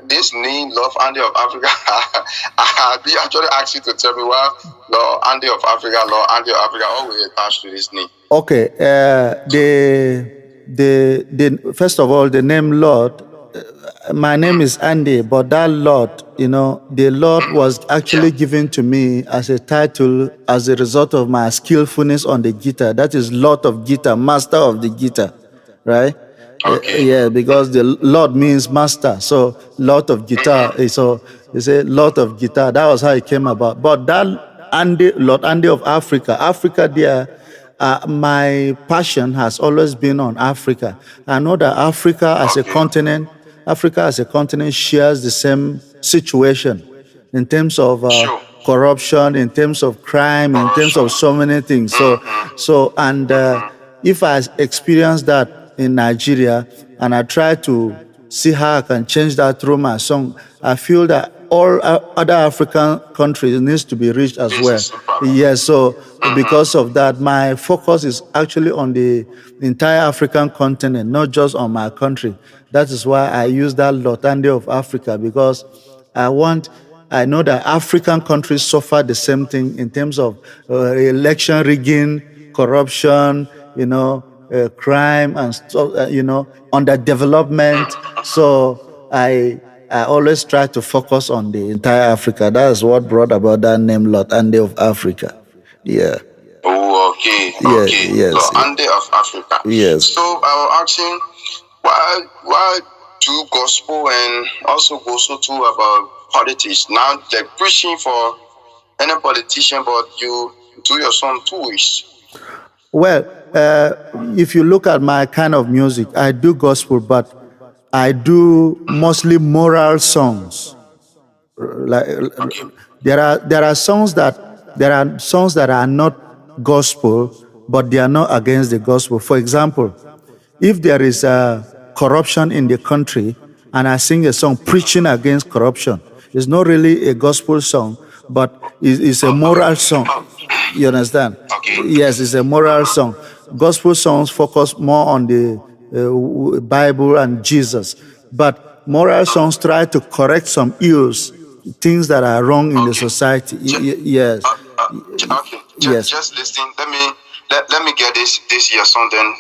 this name, Lord Ande of Africa, I actually asked you to tell me why Lord Ande of Africa, Lord Ande of Africa, always attached to this name. Okay, the first of all, the name Lord. My name is Andy, but that Lord, the Lord was actually given to me as a title as a result of my skillfulness on the guitar. That is Lord of Guitar, Master of the Guitar, right? Okay. Yeah, because the Lord means master. So Lord of Guitar, so it's a Lord of Guitar. That was how it came about. But that Andy, Lord Andy of Africa there, my passion has always been on Africa. I know that Africa as a continent shares the same situation in terms of corruption, in terms of crime, in terms of so many things. If I experience that in Nigeria and I try to see how I can change that through my song, I feel that all other African countries needs to be reached as well. Yes, so because of that, my focus is actually on the entire African continent, not just on my country. That is why I use that Lotande of Africa, because I know that African countries suffer the same thing in terms of election rigging, corruption, crime and stuff, underdevelopment. So I always try to focus on the entire Africa. That's what brought about that name, Lord Ande of Africa. Yeah. Oh, okay. Yes. Lord Ande of Africa. Yes. So I was asking, why do gospel and also gospel too about politics? Now they're preaching for any politician, but you do your song too. Well, if you look at my kind of music, I do gospel, but I do mostly moral songs. Like there are songs that are not gospel, but they are not against the gospel. For example, if there is corruption in the country and I sing a song preaching against corruption, it's not really a gospel song, but it's a moral song. You understand? Yes, it's a moral song. Gospel songs focus more on the Bible and Jesus, but moral songs try to correct some ills, things that are wrong in the society. Yes. Yes. Just listen. Let me get this your song. Then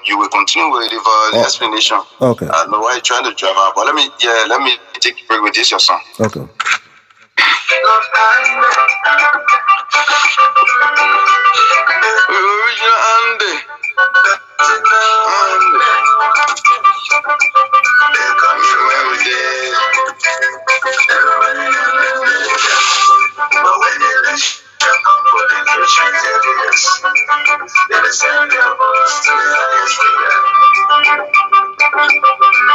you will continue with the explanation. Okay. I know why you're trying to drive out, but let me take a break with this your song. Okay. Original Ande. They come here every day. But when they reach, they come for the change evidence. They send their voice to the highest leader.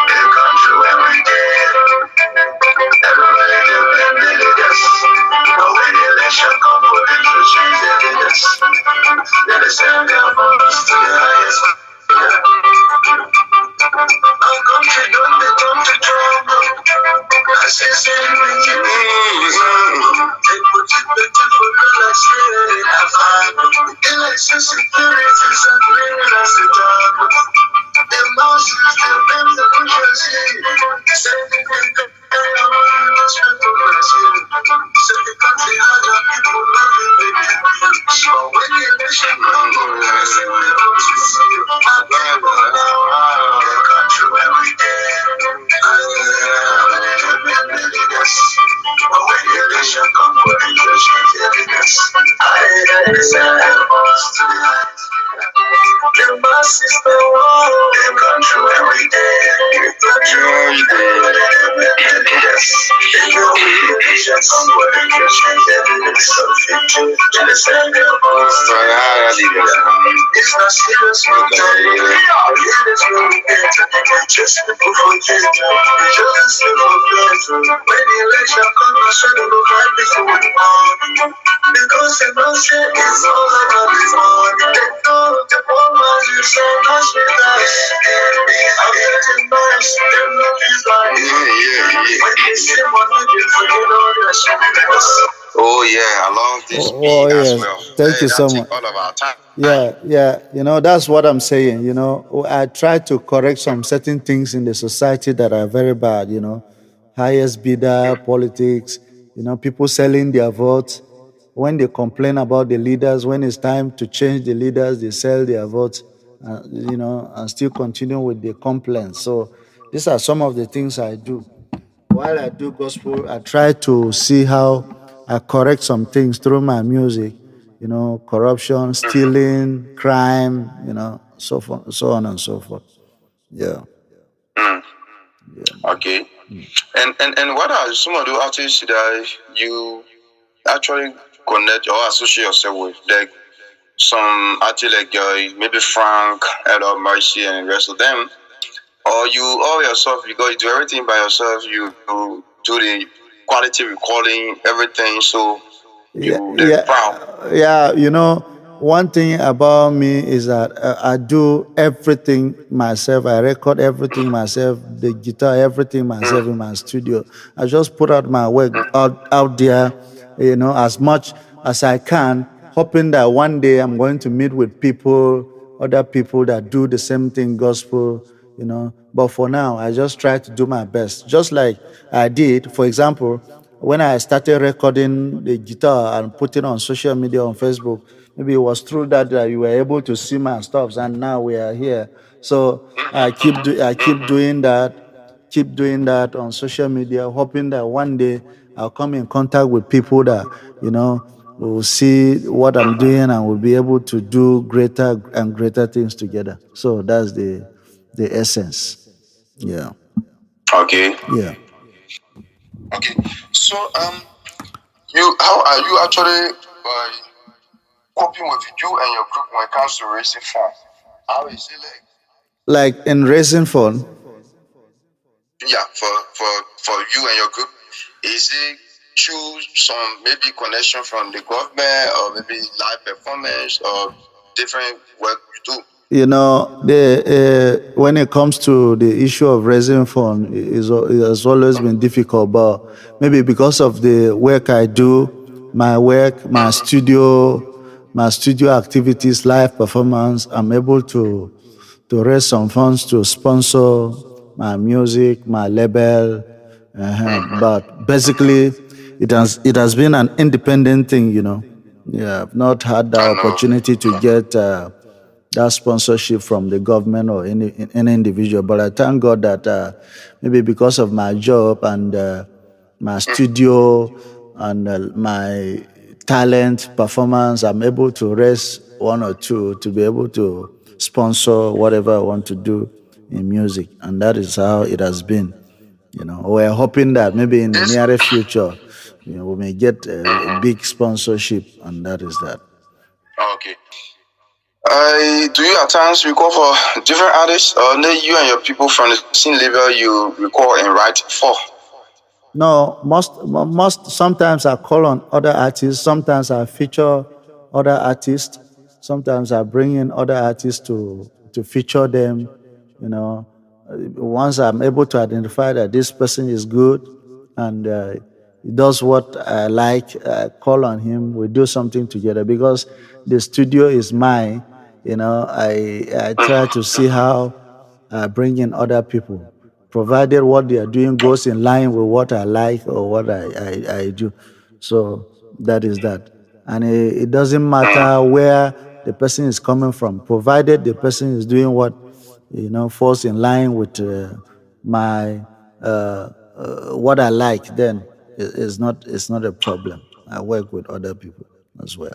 They come through every day. Everybody they blame the leaders. But when the election come for the change evidence, they send their voice to the highest leader. Our country don't become to trouble. I see everything. They put it better for the last year. I find election security is a clean as a job. The masses, they blame the bourgeoisie. Sending them so the country had a people loving baby. So when the election comes, I say we want to see you. I people now, they come through every day. But when the election comes, for the judgment evidence, I send us to the light. The masses, the world, they come through every day. They come through every day. They know the election comes, for the judgment evidence. Something to understand their voice. It's not serious, no time. It's really better. Just people forget. Just people forget. When the election comes, I should have looked right before the morning. Because the nonsense is all about this morning. They know the poor ones you say, not with us. I'm getting nice. Them look is like, when they see money, they forget all their shit. Oh yeah, I love this beat as well. Thank you so much. All of our time. Yeah. That's what I'm saying. I try to correct some certain things in the society that are very bad. highest bidder politics, people selling their votes. When they complain about the leaders, when it's time to change the leaders, they sell their votes, and still continue with the complaints. So these are some of the things I do. While I do gospel, I try to see how I correct some things through my music, corruption, stealing, crime, so on and so forth. Yeah. Mm. Okay. And what are some of the artists that you actually connect or associate yourself with? Like some artists like maybe Frank, Ella Mercy, and the rest of them. Or you all yourself, because you do everything by yourself, you do the quality recording, everything, so Yeah, they're proud. yeah. One thing about me is that I do everything myself. I record everything myself, the guitar, everything myself in my studio. I just put out my work out there, as much as I can, hoping that one day I'm going to meet with people, other people that do the same thing, gospel, But for now, I just try to do my best, just like I did, for example, when I started recording the guitar and putting on social media on Facebook. Maybe it was through that you were able to see my stuffs, and now we are here. So I keep doing that on social media, hoping that one day I'll come in contact with people that will see what I'm doing and will be able to do greater and greater things together. So that's the essence. Yeah. Okay. Yeah. Okay. So you how are you actually coping with you and your group when it comes to raising funds? How is it like? Like in raising fund. Yeah, for you and your group, is it choose some maybe connection from the government or maybe live performance or different work you do? The when it comes to the issue of raising fund, it has always been difficult. But maybe because of the work I do, my work, my studio activities, live performance, I'm able to raise some funds to sponsor my music, my label. But basically, it has been an independent thing. Yeah, I've not had the I know. opportunity to get that sponsorship from the government or any individual. But I thank God that maybe because of my job and my studio and my talent, performance, I'm able to raise one or two to be able to sponsor whatever I want to do in music. And that is how it has been. We're hoping that maybe in the This near future, we may get a big sponsorship, and that is that. okay. Do you at times record for different artists, or only you and your people from the same level you record and write for? No, most sometimes I call on other artists. Sometimes I feature other artists. Sometimes I bring in other artists to feature them. Once I'm able to identify that this person is good and he does what I like, I call on him. We do something together because the studio is mine. I try to see how I bring in other people, provided what they are doing goes in line with what I like or what I do. So that is that. And it doesn't matter where the person is coming from, provided the person is doing what falls in line with my what I like, then it's not a problem. I work with other people as well.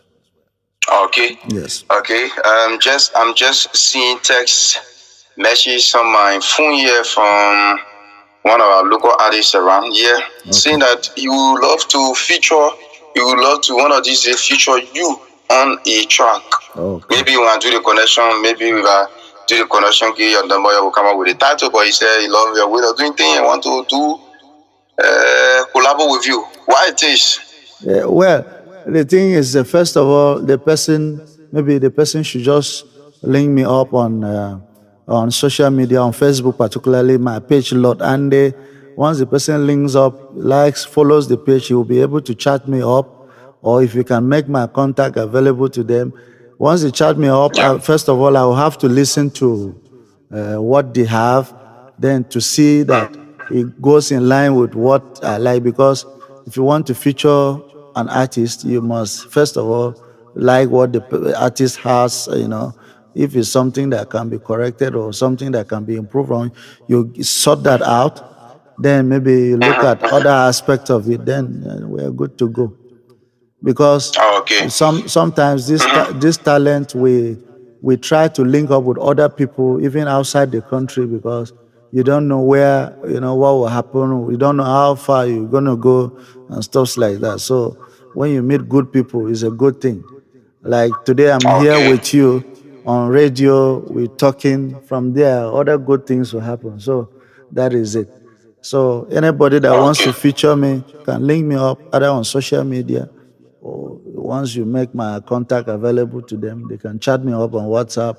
Okay. Yes. Okay. I'm just seeing text message on my phone here from one of our local artists around here, saying that you would love to feature, you would love to one of these days feature you on a track. Okay. Maybe you want to do the connection, maybe we will do the connection, give your number, you will come up with a title, but he said he love your way of doing things and want to do collaborate with you. Why it is? Well, the thing is, first of all, maybe the person should just link me up on social media, on Facebook, particularly my page, Lord Ande. Once the person links up, likes, follows the page, he will be able to chat me up, or if you can make my contact available to them. Once they chat me up, Yeah. first of all, I will have to listen to what they have, then to see that it goes in line with what I like, because if you want to feature an artist, you must first of all like what the artist has. If it's something that can be corrected or something that can be improved on, you sort that out. Then maybe you look at other aspects of it. Then we're good to go, because Okay. sometimes this talent, we try to link up with other people even outside the country, because you don't know where, what will happen. You don't know how far you're going to go and stuff like that. So when you meet good people, it's a good thing. Like today I'm here Okay. with you on radio, we're talking. From there other good things will happen. So that is it. So anybody that wants Okay. to feature me can link me up either on social media, or once you make my contact available to them, they can chat me up on WhatsApp.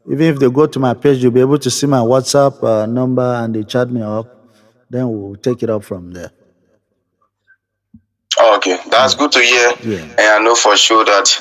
Even if they go to my page, you'll be able to see my WhatsApp number, and they chat me up. Then we'll take it up from there. Okay. That's Yeah. good to hear. Yeah. And I know for sure that